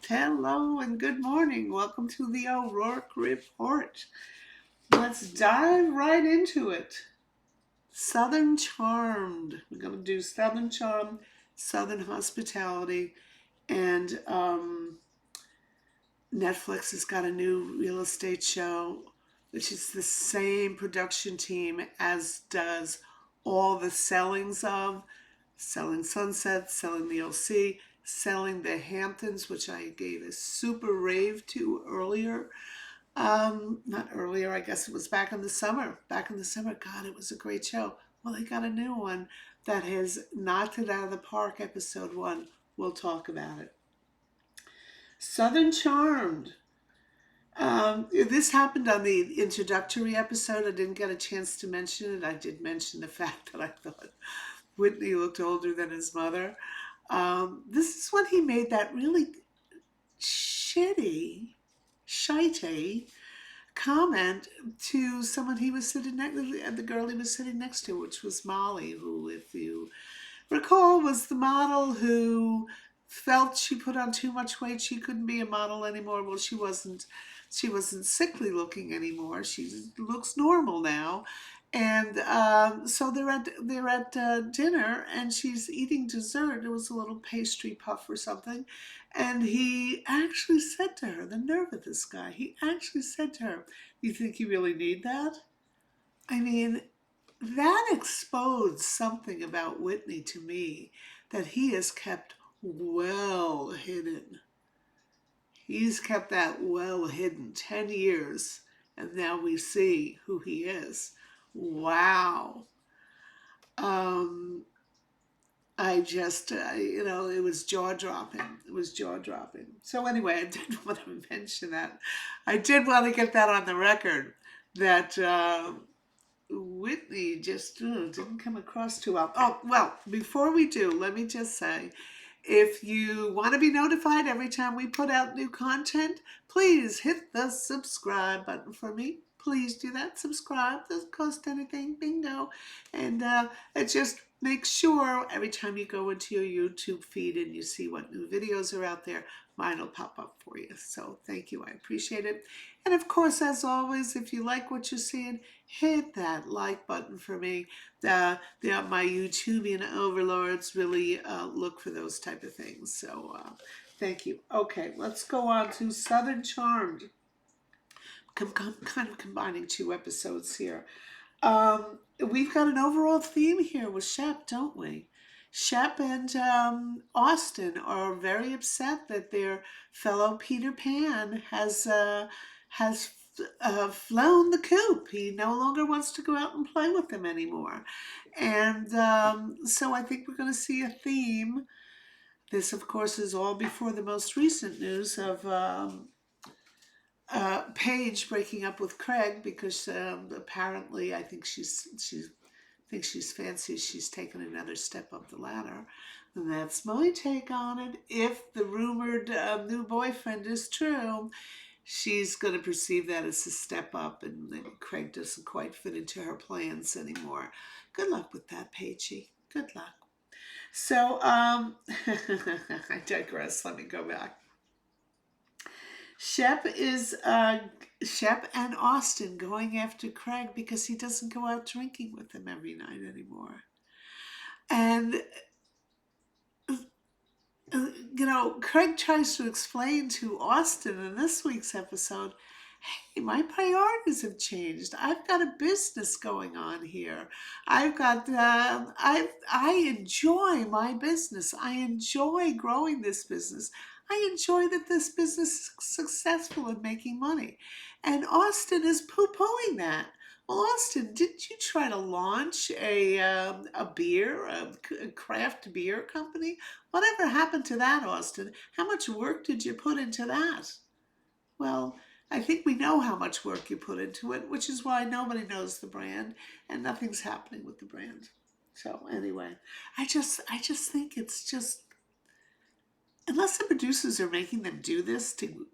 Hello and good morning. Welcome to the O'Rourke Report. Let's dive right into it. Southern Charmed. We're going to do Southern Charm, Southern Hospitality, and Netflix has got a new real estate show, which is the same production team as does all the sellings of Selling Sunset, Selling the OC, Selling the Hamptons, which I gave a super rave to earlier. Not earlier, I guess it was back in the summer. Back in the summer, God, it was a great show. Well, they got a new one that has knocked it out of the park, episode one. We'll talk about it. Southern Charmed. This happened on the introductory episode. I didn't get a chance to mention it. I did mention the fact that I thought Whitney looked older than his mother. This is when he made that really shitty comment to someone he was sitting next to, the girl he was sitting next to, which was Molly, who, if you recall, was the model who felt she put on too much weight. She couldn't be a model anymore. Well, she wasn't. She wasn't sickly looking anymore. She looks normal now. And so they're at dinner, and she's eating dessert. It was a little pastry puff or something, and he actually said to her, the nerve of this guy. He actually said to her, "You think you really need that?" I mean, that exposed something about Whitney to me that he has kept well hidden. He's kept that well hidden 10 years, and now we see who he is. Wow. Um, it was jaw dropping. It was jaw dropping. So, anyway, I did want to mention that. I did want to get that on the record that Whitney just didn't come across too well. Oh, well, before we do, let me just say, if you want to be notified every time we put out new content, please hit the subscribe button for me. Please do that. Subscribe. Doesn't cost anything. Bingo. And it just makes sure every time you go into your YouTube feed and you see what new videos are out there, mine will pop up for you. So thank you. I appreciate it. And of course, as always, if you like what you're seeing, hit that like button for me. My YouTubian overlords really look for those type of things. So thank you. Okay, let's go on to Southern Charmed. Kind of combining two episodes here. We've got an overall theme here with Shep, don't we? Shep and Austin are very upset that their fellow Peter Pan has flown the coop. He no longer wants to go out and play with them anymore, and so I think we're going to see a theme. This, of course, is all before the most recent news of Paige breaking up with Craig because apparently I think she's fancy. She's taken another step up the ladder. And that's my take on it. If the rumored new boyfriend is true, she's going to perceive that as a step up, and maybe Craig doesn't quite fit into her plans anymore. Good luck with that, Paigie. Good luck. So, I digress. Let me go back. Shep and Austin going after Craig because he doesn't go out drinking with them every night anymore. And Craig tries to explain to Austin in this week's episode, hey, my priorities have changed. I've got a business going on here. I enjoy my business. I enjoy growing this business. I enjoy that this business is successful and making money. And Austin is poo-pooing that. Well, Austin, didn't you try to launch a craft beer company? Whatever happened to that, Austin? How much work did you put into that? Well, I think we know how much work you put into it, which is why nobody knows the brand and nothing's happening with the brand. So anyway, I just think it's just, unless the producers are making them do this to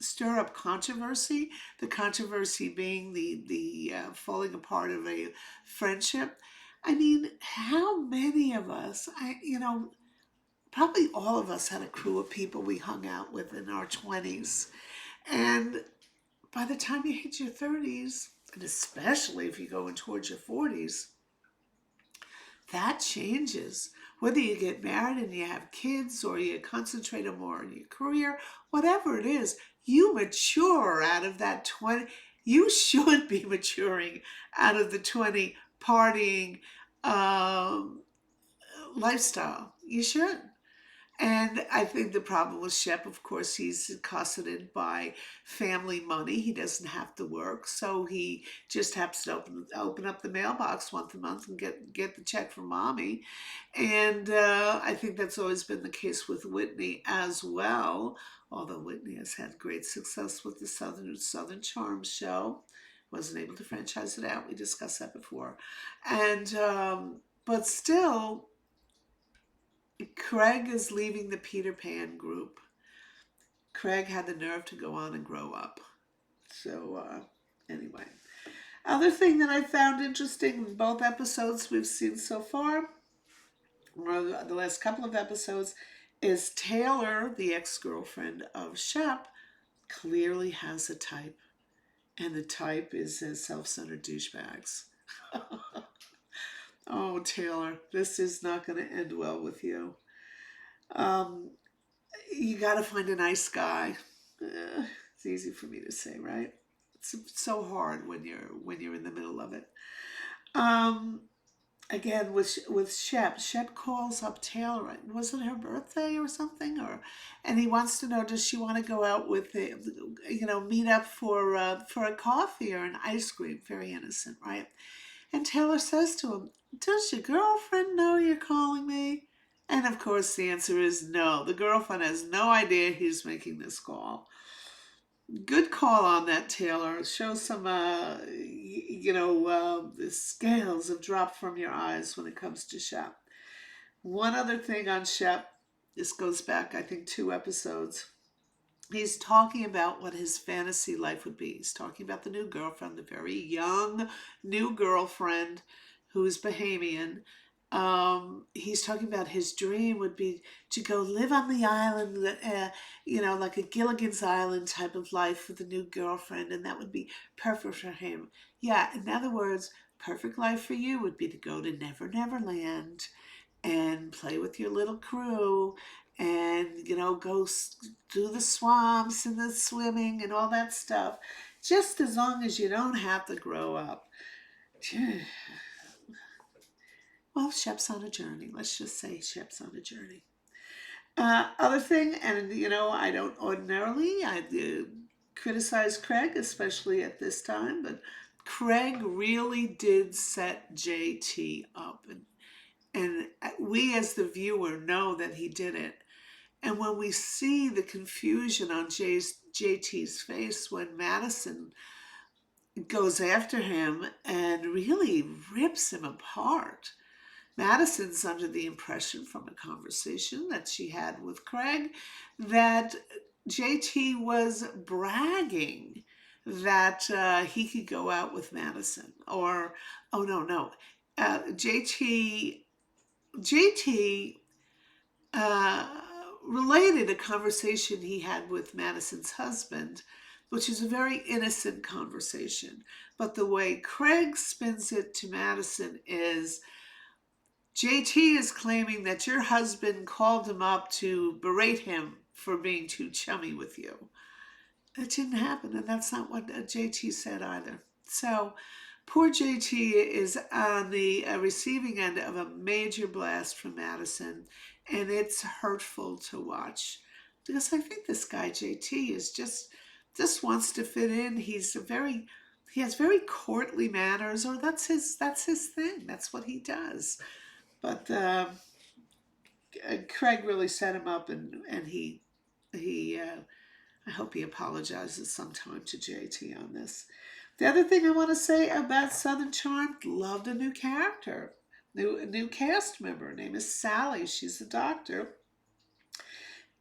stir up controversy, the controversy being the falling apart of a friendship. I mean, how many of us, probably all of us had a crew of people we hung out with in our 20s. And by the time you hit your 30s, and especially if you're going towards your 40s, that changes. Whether you get married and you have kids or you concentrate more on your career, whatever it is, you mature out of that 20. You should be maturing out of the 20 partying um, lifestyle. You should. And I think the problem with Shep, of course, he's accosted by family money. He doesn't have to work, so he just happens to open up the mailbox once a month and get the check from mommy. And I think that's always been the case with Whitney as well. Although Whitney has had great success with the Southern Charm show, wasn't able to franchise it out. We discussed that before, and but still Craig is leaving the Peter Pan group. Craig had the nerve to go on and grow up. So, anyway. Other thing that I found interesting in both episodes we've seen so far, or the last couple of episodes, is Taylor, the ex girlfriend of Shep, clearly has a type. And the type is self centered douchebags. Oh, Taylor, this is not going to end well with you. Um, you got to find a nice guy. It's easy for me to say, right? It's so hard when you're in the middle of it. Um, Again with Shep, Shep calls up Taylor. Was it her birthday or something? Or and he wants to know, does she want to go out with the, meet up for a coffee or an ice cream? Very innocent, right? And Taylor says to him, does your girlfriend know you're calling me? And of course, the answer is no. The girlfriend has no idea he's making this call. Good call on that, Taylor. Show some, the scales have dropped from your eyes when it comes to Shep. One other thing on Shep, this goes back, I think, 2 episodes. He's talking about what his fantasy life would be. He's talking about the new girlfriend, the very young new girlfriend who's Bahamian. He's talking about his dream would be to go live on the island, like a Gilligan's Island type of life with a new girlfriend, and that would be perfect for him. Yeah, in other words, perfect life for you would be to go to Never Never Land and play with your little crew and go do the swamps and the swimming and all that stuff, just as long as you don't have to grow up. Well, Shep's on a journey. Let's just say Shep's on a journey. Other thing, and I don't ordinarily I criticize Craig, especially at this time, but Craig really did set JT up, and we as the viewer know that he did it. And when we see the confusion on JT's face when Madison goes after him and really rips him apart. Madison's under the impression from a conversation that she had with Craig that JT was bragging that he could go out with Madison. Or, oh, no. JT uh, related a conversation he had with Madison's husband, which is a very innocent conversation. But the way Craig spins it to Madison is JT is claiming that your husband called him up to berate him for being too chummy with you. That didn't happen, and that's not what JT said either. So poor JT is on the receiving end of a major blast from Madison, and it's hurtful to watch because I think this guy JT is just wants to fit in. He has very courtly manners, or that's his thing. That's what he does. But Craig really set him up, and he I hope he apologizes sometime to JT on this. The other thing I want to say about Southern Charm, loved a new character, new cast member. Her name is Salley. She's a doctor,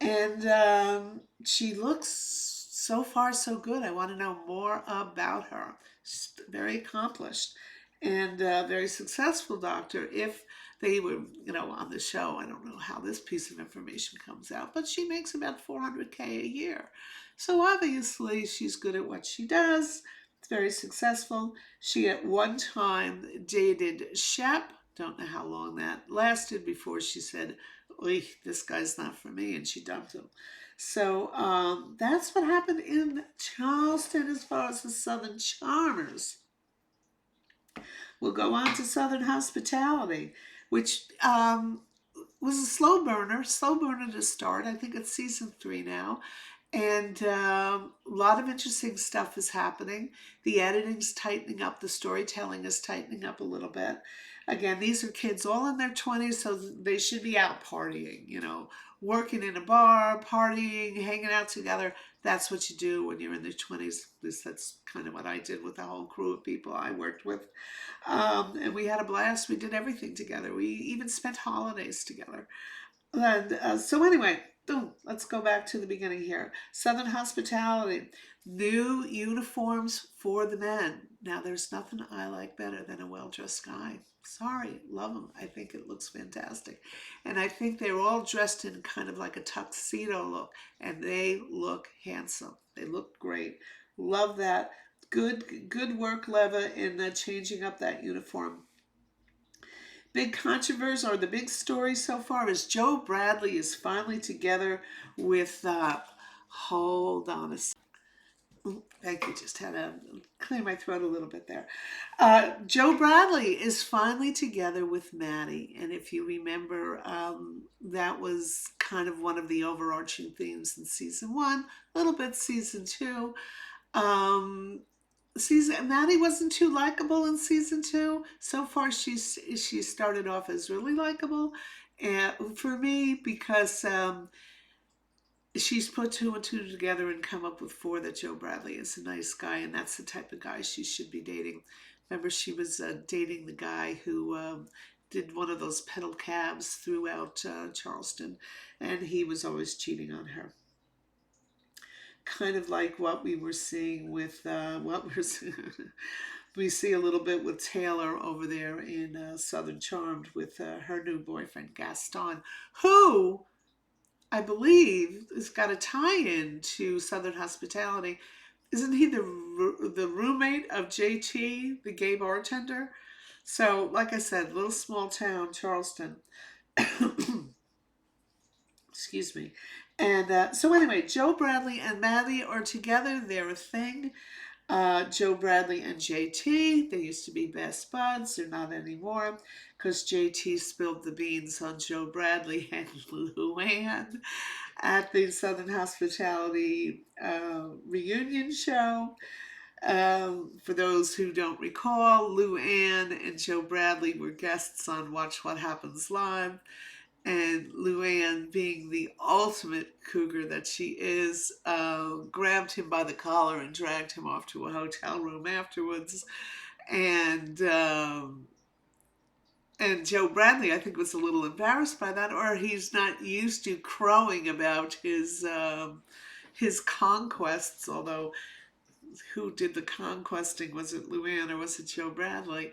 and she looks so far so good. I want to know more about her. She's very accomplished and very successful doctor. If they were, on the show. I don't know how this piece of information comes out, but she makes about 400K a year. So obviously she's good at what she does. It's very successful. She at one time dated Shep. Don't know how long that lasted before she said, "Oy, this guy's not for me," and she dumped him. So that's what happened in Charleston as far as the Southern Charmers. We'll go on to Southern Hospitality, which was a slow burner to start. I think it's season 3 now. And a lot of interesting stuff is happening. The editing's tightening up. The storytelling is tightening up a little bit. Again, these are kids all in their 20s, so they should be out partying, working in a bar, partying, hanging out together. That's what you do when you're in your 20s. At least that's kind of what I did with the whole crew of people I worked with. And we had a blast. We did everything together. We even spent holidays together. And so anyway, let's go back to the beginning here. Southern Hospitality, new uniforms for the men. Now, there's nothing I like better than a well-dressed guy. Sorry, love them. I think it looks fantastic. And I think they're all dressed in kind of like a tuxedo look, and they look handsome. They look great. Love that. Good work, Leva, in changing up that uniform. Big controversy, or the big story so far, is Joe Bradley is finally together with, hold on a second. Thank you, just had to clear my throat a little bit there. Joe Bradley is finally together with Maddie. And if you remember, that was kind of one of the overarching themes in season 1, a little bit season 2. Maddie wasn't too likable in season 2. So far, she started off as really likable, and for me, because she's put 2 and 2 together and come up with 4 that Joe Bradley is a nice guy, and that's the type of guy she should be dating. Remember, she was dating the guy who did one of those pedal cabs throughout Charleston, and he was always cheating on her. Kind of like what we were seeing with we see a little bit with Taylor over there in Southern Charmed with her new boyfriend Gaston, who I believe has got a tie-in to Southern Hospitality. Isn't he the roommate of JT, the gay bartender? So, like I said, little small town, Charleston. Excuse me. And so anyway, Joe Bradley and Maddie are together. They're a thing. Joe Bradley and JT, they used to be best buds. They're not anymore because JT spilled the beans on Joe Bradley and Luann at the Southern Hospitality reunion show. For those who don't recall, Luann and Joe Bradley were guests on Watch What Happens Live. And Luann, being the ultimate cougar that she is, grabbed him by the collar and dragged him off to a hotel room afterwards. And Joe Bradley, I think, was a little embarrassed by that, or he's not used to crowing about his conquests. Although, who did the conquesting? Was it Luann or was it Joe Bradley?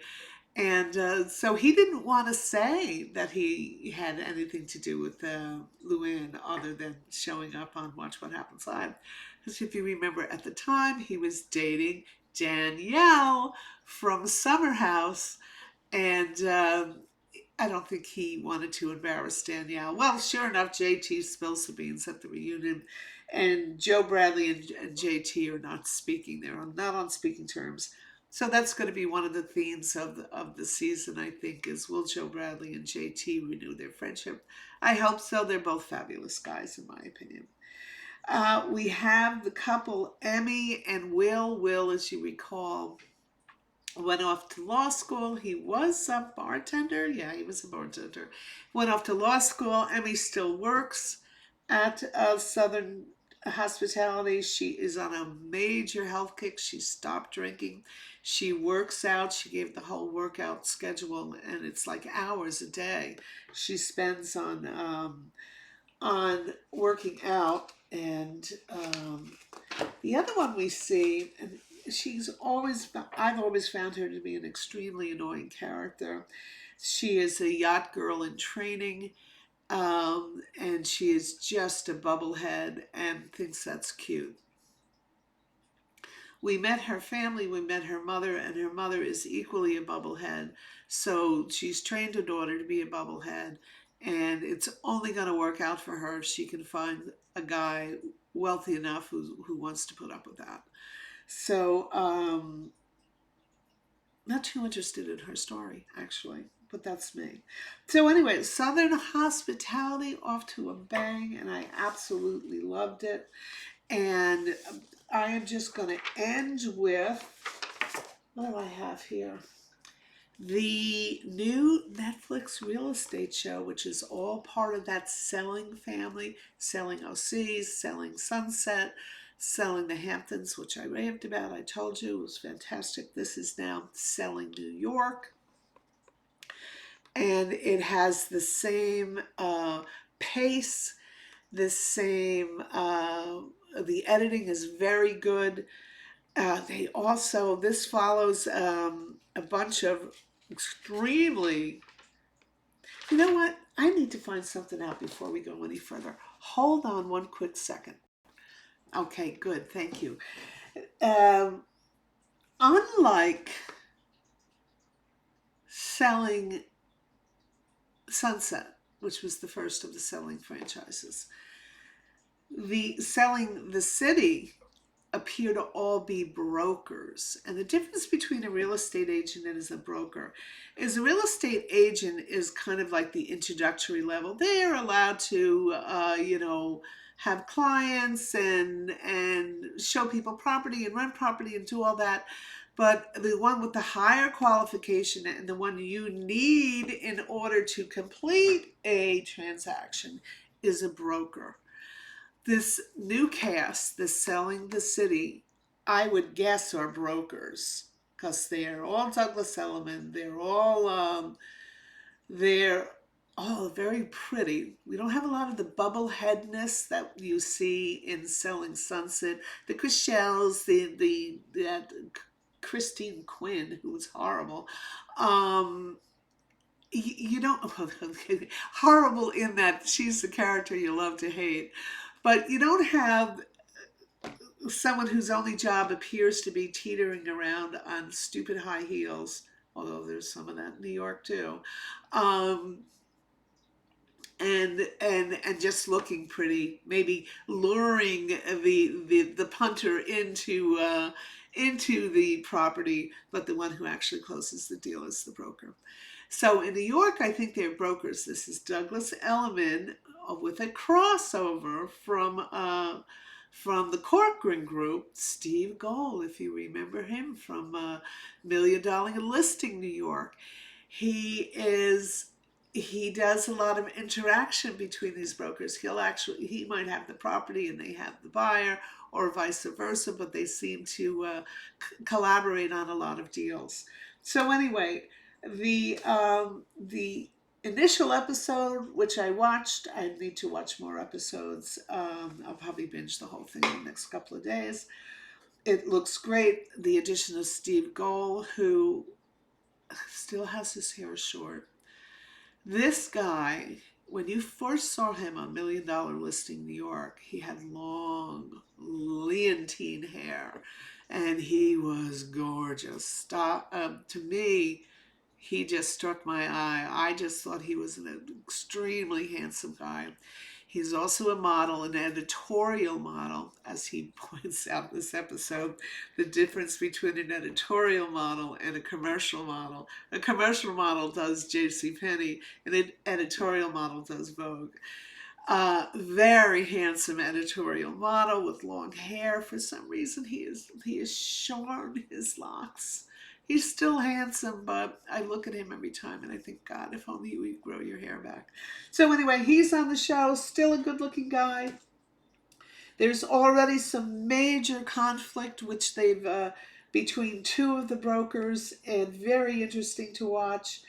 And so he didn't want to say that he had anything to do with Luann other than showing up on Watch What Happens Live. Because if you remember at the time, he was dating Danielle from Summer House. And I don't think he wanted to embarrass Danielle. Well, sure enough, JT spills the beans at the reunion. And Joe Bradley and JT are not speaking. They're not on speaking terms. So that's going to be one of the themes of the season, I think, is will Joe Bradley and JT renew their friendship? I hope so. They're both fabulous guys, in my opinion. We have the couple Emmy and Will. Will, as you recall, went off to law school. He was a bartender. Yeah, he was a bartender. Went off to law school. Emmy still works at Southern Hospitality. She is on a major health kick. She stopped drinking. She works out. She gave the whole workout schedule, and it's like hours a day she spends on working out. And the other one we see, and I've always found her to be an extremely annoying character. She is a yacht girl in training, and she is just a bubblehead and thinks that's cute. We met her family, we met her mother, and her mother is equally a bubblehead. So she's trained her daughter to be a bubblehead, and it's only going to work out for her if she can find a guy wealthy enough who wants to put up with that. So, not too interested in her story, actually, but that's me. So, anyway, Southern Hospitality off to a bang, and I absolutely loved it. And I am just going to end with what do I have here? The new Netflix real estate show, which is all part of that selling family, selling OCs, selling Sunset, selling the Hamptons, which I raved about. I told you it was fantastic. This is now selling New York. And it has the same pace, the same, the editing is very good. They also, this follows a bunch of extremely, you know what? I need to find something out before we go any further. Hold on one quick second. Okay, good. Thank you. Um, Unlike selling Sunset, which was the first of the selling franchises, the selling the city appear to all be brokers. And the difference between a real estate agent and as a broker is a real estate agent is kind of like the introductory level. They are allowed to, have clients and show people property and rent property and do all that. But the one with the higher qualification and the one you need in order to complete a transaction is a broker. This new cast, the selling the city, I would guess are brokers because they're all Douglas Elliman. They're all very pretty. We don't have a lot of the bubbleheadness that you see in Selling Sunset. The Chrishelles, that Christine Quinn, who was horrible. You don't horrible in that she's the character you love to hate, but you don't have someone whose only job appears to be teetering around on stupid high heels, although there's some of that in New York too, um, and just looking pretty, maybe luring the punter into the property, but the one who actually closes the deal is the broker. So in New York, I think they're brokers. This is Douglas Elliman with a crossover from the Corcoran Group, Steve Gold, if you remember him from Million Dollar Listing New York. He does a lot of interaction between these brokers. He might have the property and they have the buyer, or vice versa, but they seem to collaborate on a lot of deals. So anyway, the initial episode, which I watched, I need to watch more episodes. I'll probably binge the whole thing in the next couple of days. It looks great. The addition of Steve Gold, who still has his hair short. This guy, when you first saw him on Million Dollar Listing New York, he had long, leontine hair, and he was gorgeous. To me, he just struck my eye. I just thought he was an extremely handsome guy. He's also a model, an editorial model, as he points out in this episode, the difference between an editorial model and a commercial model. A commercial model does JCPenney, and an editorial model does Vogue. Very handsome editorial model with long hair. For some reason, he has shorn his locks. He's still handsome, but I look at him every time and I think, God, if only you would grow your hair back. So anyway, he's on the show, still a good-looking guy. There's already some major conflict, which they've between two of the brokers, and very interesting to watch.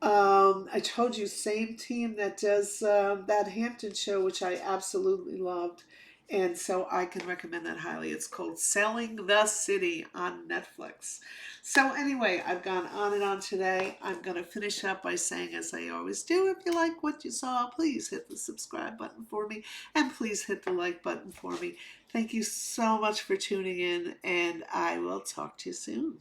I told you, same team that does that Hampton show, which I absolutely loved. And so I can recommend that highly. It's called Selling the City on Netflix. So anyway, I've gone on and on today. I'm going to finish up by saying, as I always do, if you like what you saw, please hit the subscribe button for me, and please hit the like button for me. Thank you so much for tuning in, and I will talk to you soon.